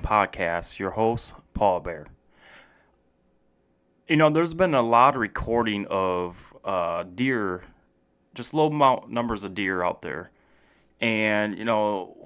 podcast, your host, Paul Bear. There's been a lot of recording of deer, just low amount numbers of deer out there. And,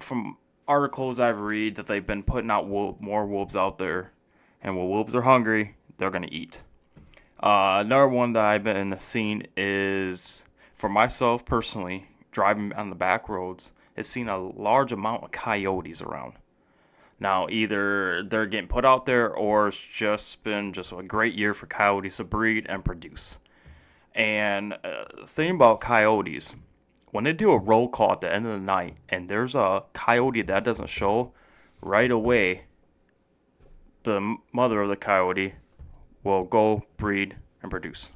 from articles I've read that they've been putting out more wolves out there. And when wolves are hungry, they're going to eat. Another one that I've been seeing is, for myself personally, driving on the back roads, is seeing a large amount of coyotes around. Now, either they're getting put out there or it's just been a great year for coyotes to breed and produce. And the thing about coyotes, when they do a roll call at the end of the night and there's a coyote that doesn't show, right away, the mother of the coyote will go breed and produce.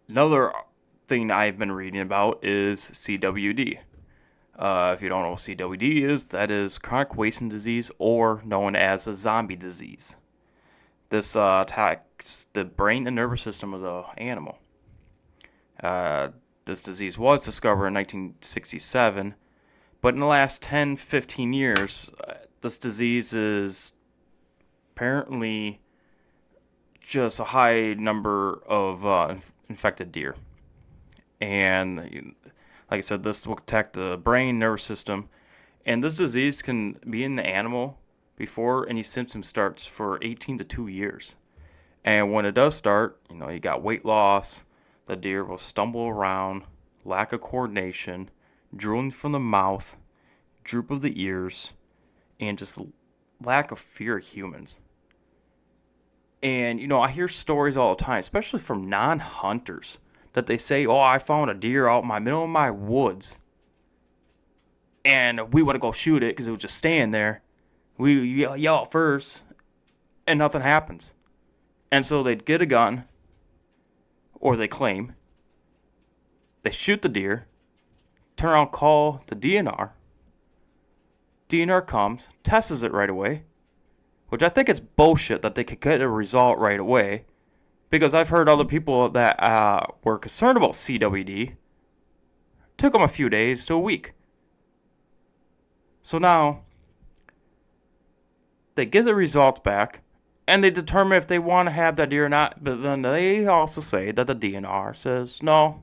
Another thing I've been reading about is CWD. If you don't know what CWD is, that is chronic wasting disease, or known as a zombie disease. This attacks the brain and nervous system of the animal. This disease was discovered in 1967, but in the last 10-15 years, this disease is apparently just a high number of infected deer. And like I said, this will attack the brain, nervous system, and this disease can be in the animal before any symptoms starts for 18 to 2 years. And when it does start, you got weight loss, the deer will stumble around, lack of coordination, drooling from the mouth, droop of the ears, and just lack of fear of humans. And, I hear stories all the time, especially from non-hunters, that they say, I found a deer out in my middle of my woods. And we want to go shoot it because it was just staying there. We yell at first, and nothing happens. And so they'd get a gun, or they claim, they shoot the deer, turn around, call the DNR. DNR comes, tests it right away, which I think it's bullshit that they could get a result right away. Because I've heard other people that were concerned about CWD, took them a few days to a week. So now, they get the results back, and they determine if they want to have that deer or not. But then they also say that the DNR says, no,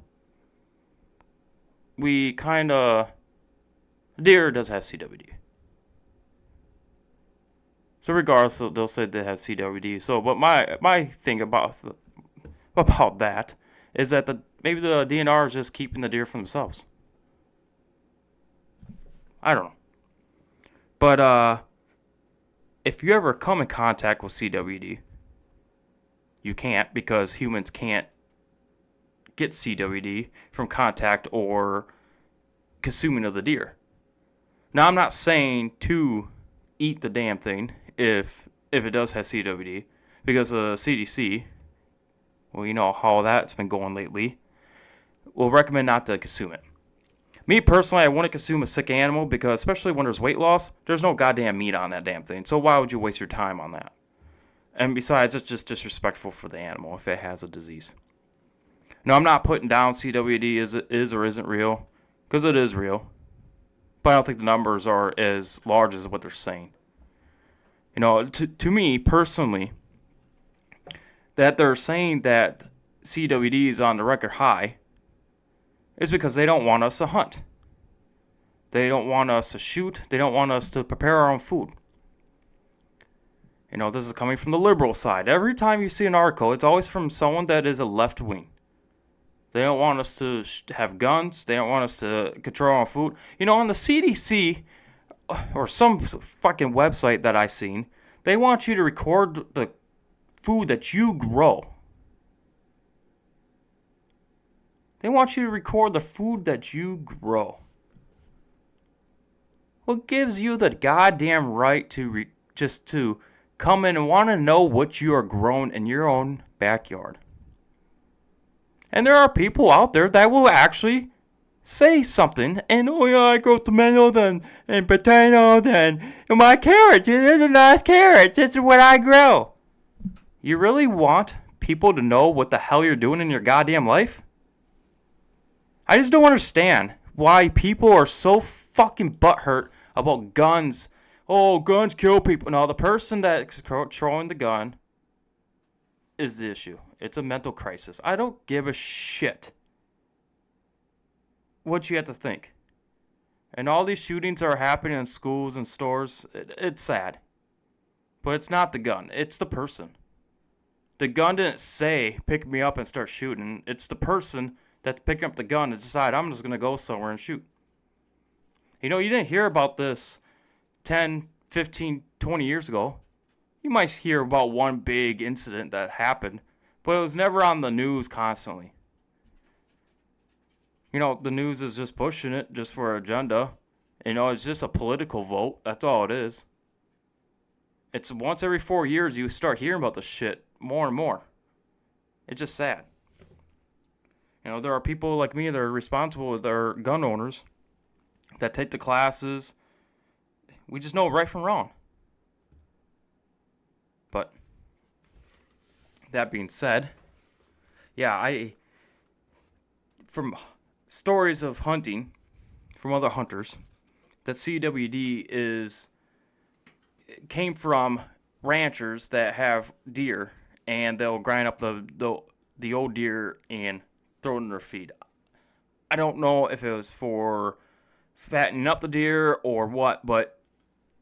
deer does have CWD. So regardless, they'll say they have CWD. So, but my thing about that is that maybe the DNR is just keeping the deer for themselves. I don't know. But if you ever come in contact with CWD, you can't, because humans can't get CWD from contact or consuming of the deer. Now, I'm not saying to eat the damn thing if it does have CWD, because the CDC, well, you know how that's been going lately, will recommend not to consume it. Me personally, I wouldn't consume a sick animal, because especially when there's weight loss, there's no goddamn meat on that damn thing. So why would you waste your time on that? And besides, it's just disrespectful for the animal if it has a disease. No, I'm not putting down CWD is or isn't real, because it is real. But I don't think the numbers are as large as what they're saying. To me personally, that they're saying that CWD is on the record high is because they don't want us to hunt. They don't want us to shoot. They don't want us to prepare our own food. This is coming from the liberal side. Every time you see an article, it's always from someone that is a left wing. They don't want us to have guns. They don't want us to control our own food. On the CDC or some fucking website that I seen, they want you to record the food that you grow. They want you to record the food that you grow. What gives you the goddamn right to just to come in and want to know what you are growing in your own backyard? And there are people out there that will actually say something, and I grow tomatoes and potatoes and my carrots. These are nice carrots. This is what I grow. You really want people to know what the hell you're doing in your goddamn life? I just don't understand why people are so fucking butthurt about guns oh, guns kill people. No, the person that's controlling the gun is the issue. It's a mental crisis. I don't give a shit what you have to think. And all these shootings are happening in schools and stores. It's sad. But it's not the gun. It's the person. The gun didn't say, pick me up and start shooting. It's the person that's picking up the gun and decide, I'm just going to go somewhere and shoot. You know, you didn't hear about this 10, 15, 20 years ago. You might hear about one big incident that happened, but it was never on the news constantly. You know, the news is just pushing it just for an agenda. You know, it's just a political vote. That's all it is. It's once every 4 years you start hearing about this shit more and more. It's just sad. You know, there are people like me that are responsible with our gun owners that take the classes. We just know right from wrong. But that being said, yeah, from stories of hunting from other hunters, that CWD came from ranchers that have deer, and they'll grind up the old deer and throw it in their feed. I don't know if it was for fattening up the deer or what, but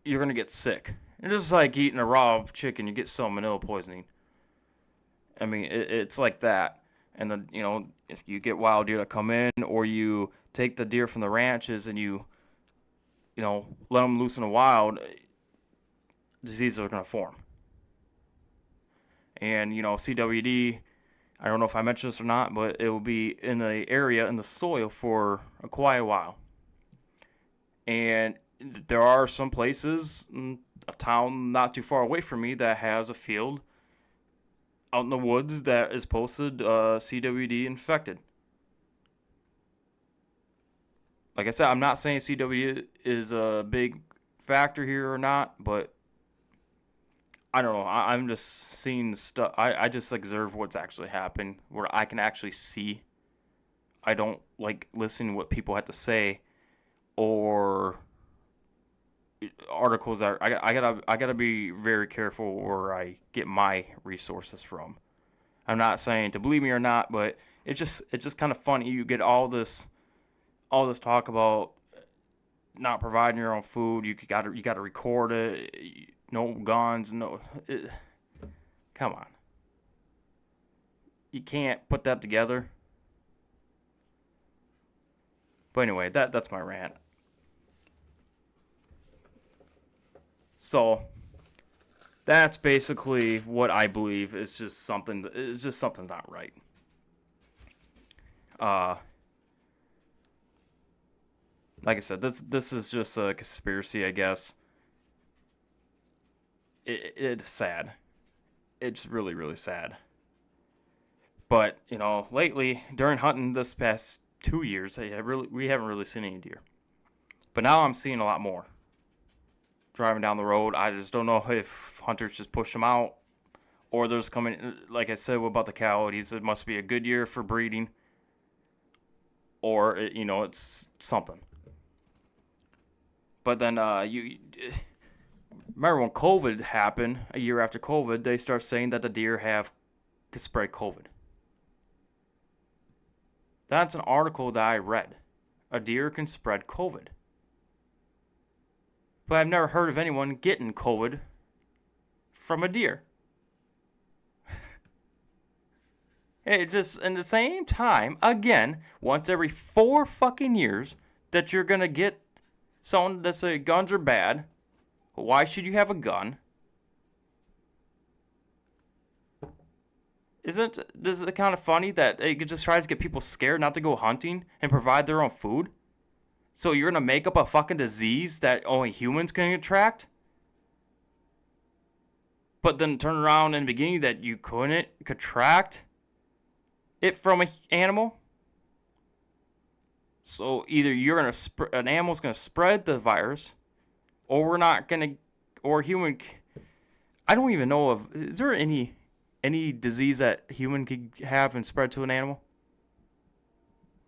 you're gonna get sick. It's just like eating a raw chicken; you get salmonella poisoning. I mean, it's like that. And then, you know, if you get wild deer that come in, or you take the deer from the ranches and you know, let them loose in the wild, diseases are going to form. And, you know, CWD, I don't know if I mentioned this or not, but it will be in the area, in the soil for quite a while. And there are some places, a town not too far away from me, that has a field out in the woods that is posted CWD infected. Like I said, I'm not saying CWD is a big factor here or not, but I don't know. I'm just seeing stuff. I just observe what's actually happening, where I can actually see. I don't like listening to what people have to say, or articles that I gotta be very careful where I get my resources from. I'm not saying to believe me or not, but it's just kind of funny. You get all this talk about not providing your own food. You gotta record it. No guns. Come on. You can't put that together. But anyway, that's my rant. So that's basically what I believe is just something. It's just something not right. Like I said, this is just a conspiracy, I guess. It's sad. It's really, really sad. But, you know, lately, during hunting this past 2 years, we haven't really seen any deer. But now I'm seeing a lot more. Driving down the road, I just don't know if hunters just push them out, or there's coming, like I said about the coyotes, it must be a good year for breeding, or, you know, it's something. But then you remember when COVID happened, a year after COVID, they start saying that the deer could spread COVID. That's an article that I read. A deer can spread COVID. But I've never heard of anyone getting COVID from a deer. It just, in the same time, again, once every 4 fucking years, that you're going to get someone that say guns are bad. Why should you have a gun? Isn't it kind of funny that it just tries to get people scared not to go hunting and provide their own food? So you're going to make up a fucking disease that only humans can contract? But then turn around in the beginning that you couldn't contract it from an animal? So either you're going to an animal's going to spread the virus, or we're not going to, or human, I don't even know is there any disease that human could have and spread to an animal?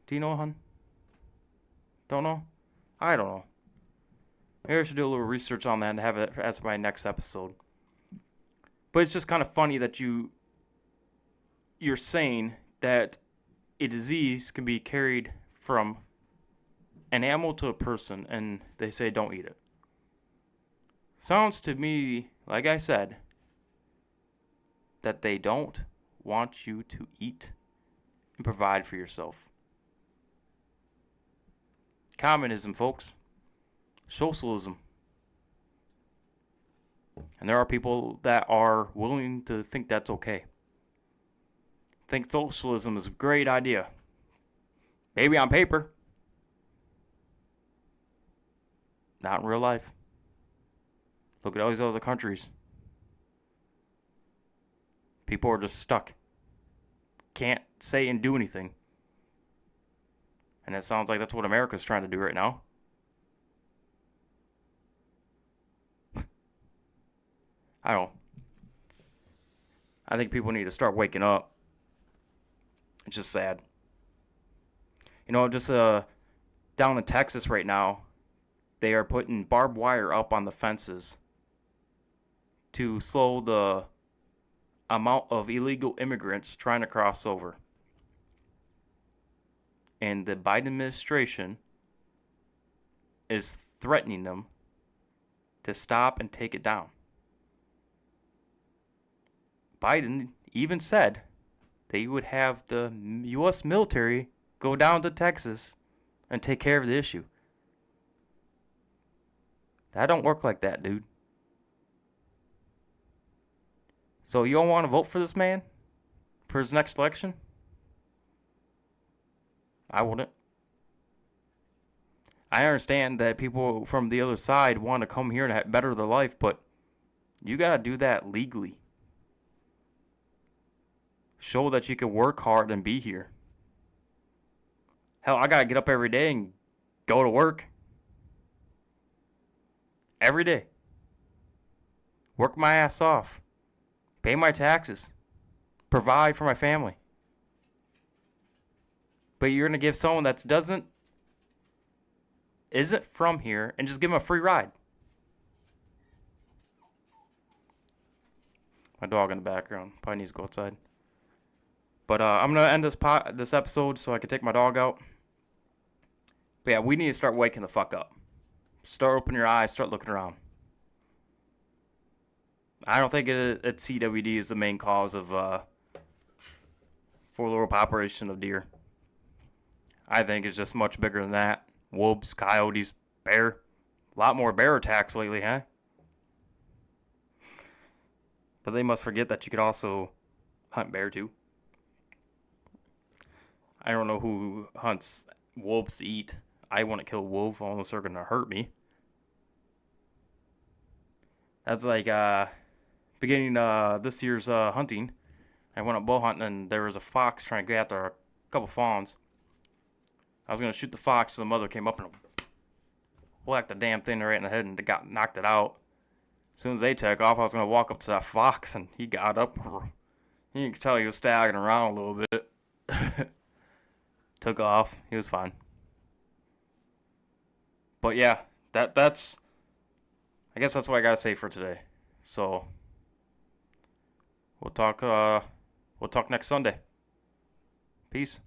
Do you know, hon? Don't know? I don't know. Maybe I should do a little research on that and have it as my next episode. But it's just kind of funny that you're saying that a disease can be carried from an animal to a person, and they say don't eat it. Sounds to me, like I said, that they don't want you to eat and provide for yourself. Communism, folks. Socialism. And there are people that are willing to think that's okay. Think socialism is a great idea. Maybe on paper. Not in real life. Look at all these other countries. People are just stuck. Can't say and do anything. And it sounds like that's what America's trying to do right now. I don't know. I think people need to start waking up. It's just sad. Just down in Texas right now, they are putting barbed wire up on the fences to slow the amount of illegal immigrants trying to cross over. And the Biden administration is threatening them to stop and take it down. Biden even said they would have the U.S. military go down to Texas and take care of the issue. That don't work like that, dude. So you don't want to vote for this man for his next election? I wouldn't. I understand that people from the other side want to come here and better their life, but you got to do that legally. Show that you can work hard and be here. Hell, I got to get up every day and go to work. Every day. Work my ass off. Pay my taxes. Provide for my family. But you're going to give someone that isn't from here and just give them a free ride. My dog in the background probably needs to go outside. But I'm going to end this episode so I can take my dog out. But yeah, we need to start waking the fuck up. Start opening your eyes, start looking around. I don't think CWD is the main cause of for the world population of deer. I think it's just much bigger than that. Wolves, coyotes, bear. A lot more bear attacks lately, huh? But they must forget that you could also hunt bear too. I don't know who hunts wolves to eat. I wouldn't kill a wolf unless they're going to hurt me. That's like beginning this year's hunting. I went up bow hunting and there was a fox trying to go after a couple fawns. I was going to shoot the fox, so the mother came up and whacked the damn thing right in the head and knocked it out. As soon as they took off, I was going to walk up to that fox, and he got up. You could tell he was staggering around a little bit. Took off. He was fine. But yeah, that's... I guess that's what I got to say for today. So, we'll talk next Sunday. Peace.